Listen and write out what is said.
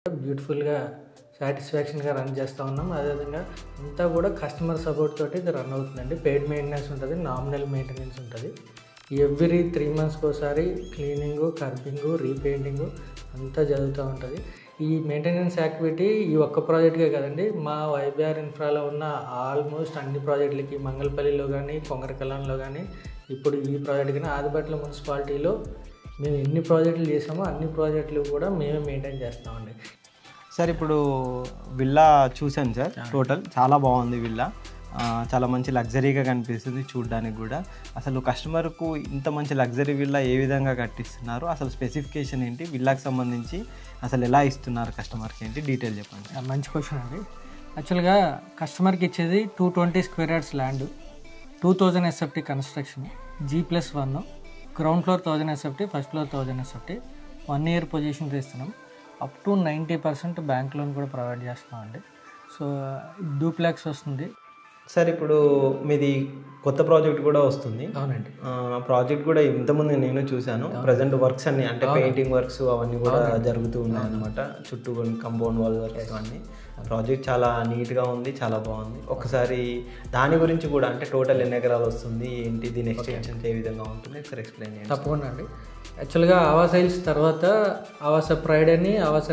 బ్యూటిఫుల్గా సాటిస్ఫాక్షన్గా రన్ చేస్తూ ఉన్నాం. అదేవిధంగా అంతా కూడా కస్టమర్ సపోర్ట్ తోటి ఇది రన్ అవుతుందండి. పెయిడ్ మెయింటెనెన్స్ ఉంటుంది, నామినల్ మెయింటెనెన్స్ ఉంటుంది. ఎవ్రీ 3 monthsకి ఒకసారి క్లీనింగు, కర్బింగు, రీపెయింటింగు అంతా జరుగుతూ ఉంటుంది. ఈ మెయింటెనెన్స్ యాక్టివిటీ ఈ ఒక్క ప్రాజెక్ట్కే కదండి, మా వైబీఆర్ ఇన్ఫ్రాలో ఉన్న ఆల్మోస్ట్ అన్ని ప్రాజెక్టులకి మంగళపల్లిలో కానీ, కొంగరకల్లంలో కానీ, ఇప్పుడు ఈ ప్రాజెక్ట్ కానీ ఆదిబట్ల మున్సిపాలిటీలో మేము ఎన్ని ప్రాజెక్టులు చేసామో అన్ని ప్రాజెక్టులు కూడా మేమే మెయింటైన్ చేస్తామండి. సార్ ఇప్పుడు విల్లా చూశాను సార్, టోటల్ చాలా బాగుంది విల్లా, చాలా మంచి లగ్జరీగా కనిపిస్తుంది చూడడానికి కూడా. అసలు కస్టమర్కు ఇంత మంచి లగ్జరీ విల్లా ఏ విధంగా కట్టిస్తున్నారు, అసలు స్పెసిఫికేషన్ ఏంటి, విల్లాకి సంబంధించి అసలు ఎలా ఇస్తున్నారు కస్టమర్కి ఏంటి, డీటెయిల్ చెప్పండి. మంచి క్వశ్చన్ అండి. యాక్చువల్గా కస్టమర్కి ఇచ్చేది 220 square yards land, 2000 SFT construction, G+1, ground floor 1000 SFT, first floor 1000 SFT, 1 year position ఇస్తున్నాం. అప్ టు 90% బ్యాంక్ లోన్ కూడా ప్రొవైడ్ చేస్తున్నాం అండి. సో డూప్లెక్స్ వస్తుంది. సార్ ఇప్పుడు మీది కొత్త ప్రాజెక్ట్ కూడా వస్తుంది. అవునండి. ప్రాజెక్ట్ కూడా ఇంతకుముందు నేను చూశాను. ప్రజెంట్ వర్క్స్ అన్ని అంటే పెయింటింగ్ వర్క్స్ అవన్నీ కూడా జరుగుతూ ఉన్నాయి అనమాట. చుట్టూ కంపౌండ్ వాల్ వర్క్స్ అన్నీ. ప్రాజెక్ట్ చాలా నీట్గా ఉంది, చాలా బాగుంది. ఒకసారి దాని గురించి కూడా అంటే టోటల్ ఎన్ని ఎకరాలు వస్తుంది ఏంటి, దీని ఎక్స్టెన్షన్ ఏ విధంగా ఉంటుంది ఒకసారి ఎక్స్ప్లెయిన్ చేయండి. తప్పకుండా అండి. యాక్చువల్గా ఆవాస్ హిల్స్ తర్వాత ఆవాస ప్రైడ్ అని, ఆవాస